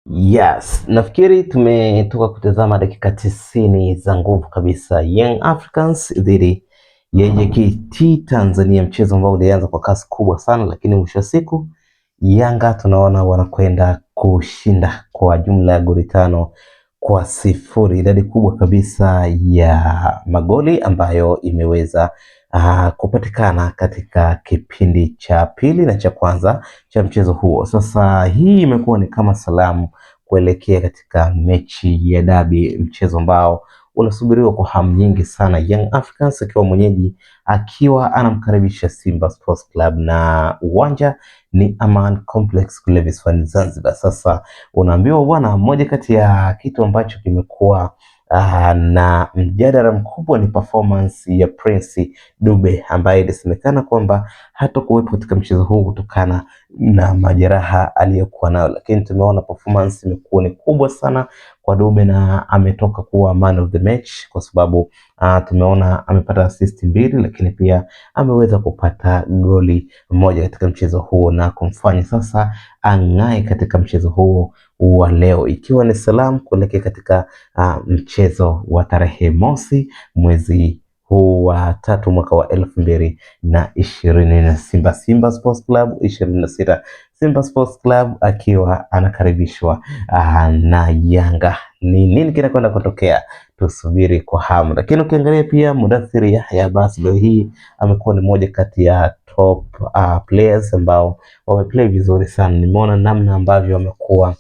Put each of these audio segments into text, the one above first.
Yes, nafikiri tumetoka kutazama dakika 90 za nguvu kabisa, Young Africans dhidi ya JKT Tanzania, mchezo ambao ulianza kwa kasi kubwa sana, lakini mwisho wa siku Yanga tunaona wanakwenda kushinda kwa jumla ya goli 5-0, idadi kubwa kabisa ya magoli ambayo imeweza kupatikana katika kipindi cha pili na cha kwanza cha mchezo huo. Sasa hii imekuwa ni kama salamu kuelekea katika mechi ya dabi, mchezo ambao unasubiriwa kwa hamu nyingi sana, Young Africans akiwa mwenyeji akiwa anamkaribisha Simba Sports Club, na uwanja ni Aman Complex kule visiwani Zanzibar. Sasa unaambiwa bwana, moja kati ya kitu ambacho kimekuwa na mjadala mkubwa ni performance ya Prince Dube ambaye ilisemekana kwamba hatakuwepo katika mchezo huu kutokana na majeraha aliyokuwa nayo, lakini tumeona performance imekuwa ni kubwa sana kwa Dube na ametoka kuwa man of the match kwa sababu tumeona amepata assist 2, lakini pia ameweza kupata goli moja katika mchezo huo na kumfanya sasa ang'ae katika mchezo huo wa leo, ikiwa ni salamu kuelekea katika mchezo wa tarehe mosi mwezi huu wa tatu mwaka wa 2020 na Simba Sports Club 26 Simba Sports Club akiwa anakaribishwa na Yanga. Ni nini kinakwenda kutokea? Tusubiri kwa hamu, lakini ukiangalia pia Mudathir Yahya basi leo hii amekuwa ni moja kati ya top players ambao wameplay vizuri sana. Nimeona namna ambavyo amekuwa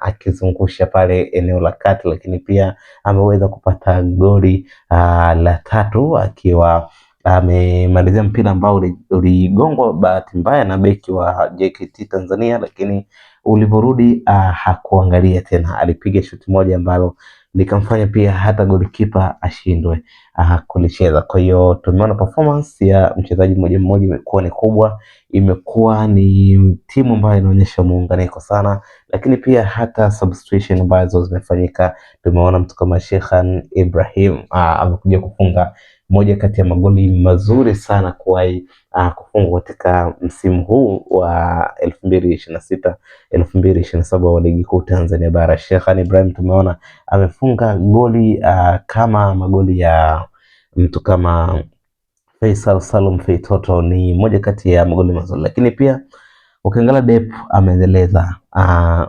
akizungusha pale eneo la kati, lakini pia ameweza kupata goli la 3 akiwa amemalizia mpira ambao uligongwa bahati mbaya na beki wa JKT Tanzania, lakini ulivyorudi hakuangalia tena, alipiga shuti moja ambalo likamfanya pia hata golikipa ashindwe kulicheza. Kwa hiyo tumeona performance ya mchezaji mmoja mmoja imekuwa ni kubwa, imekuwa ni timu ambayo inaonyesha muunganiko sana, lakini pia hata substitution ambazo zimefanyika. Tumeona mtu kama Sheikhan Ibrahim amekuja kufunga moja kati ya magoli mazuri sana kuwahi kufungwa katika msimu huu wa 2026 2027 wa ligi kuu Tanzania bara. Sheikhan Ibrahim tumeona amefunga goli kama magoli ya mtu kama Faisal Salum Feitoto, ni moja kati ya magoli mazuri, lakini pia ukiangalia Dep ameendeleza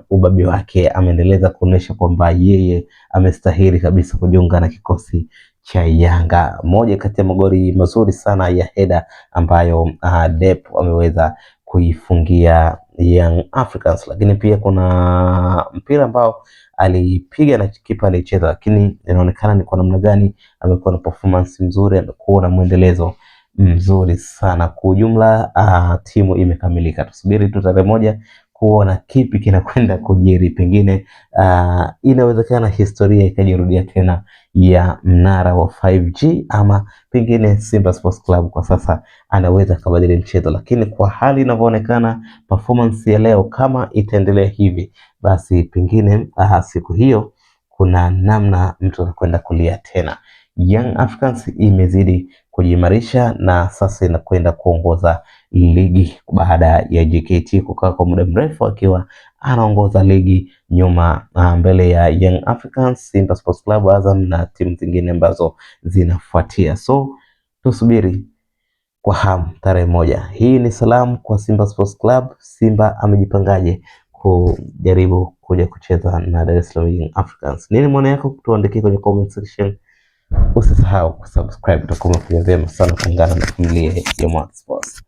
ubabi wake, ameendeleza kuonesha kwamba yeye amestahili kabisa kujiunga na kikosi cha Yanga. Moja kati ya magoli mazuri sana ya heda ambayo Dep ameweza kuifungia Young Africans, lakini pia kuna mpira ambao alipiga na kipa alicheza, lakini inaonekana ni kwa namna gani amekuwa na performance nzuri, amekuwa na mwendelezo mzuri sana. Kwa ujumla timu imekamilika, tusubiri tu tarehe moja kuona kipi kinakwenda kujiri. Pengine inawezekana historia ikajirudia tena ya mnara wa 5G, ama pengine Simba Sports Club kwa sasa anaweza kubadili mchezo, lakini kwa hali inavyoonekana performance ya leo kama itaendelea hivi, basi pengine siku hiyo kuna namna mtu anakwenda kulia tena. Young Africans imezidi kujimarisha na sasa inakwenda kuongoza ligi baada ya JKT kukaa kwa muda mrefu akiwa anaongoza ligi nyuma mbele ya Young Africans, Simba Sports Club, Azam na timu zingine ambazo zinafuatia. So tusubiri kwa hamu tarehe moja. Hii ni salamu kwa Simba Sports Club. Simba amejipangaje kujaribu kuja kucheza na Dar es Salaam Young Africans? Nini maoni yako? Tuandikie kwenye comment section. Usisahau kusubscribe, utakuwa umefanya vyema sana kuungana na familia ya Mwaki Sports.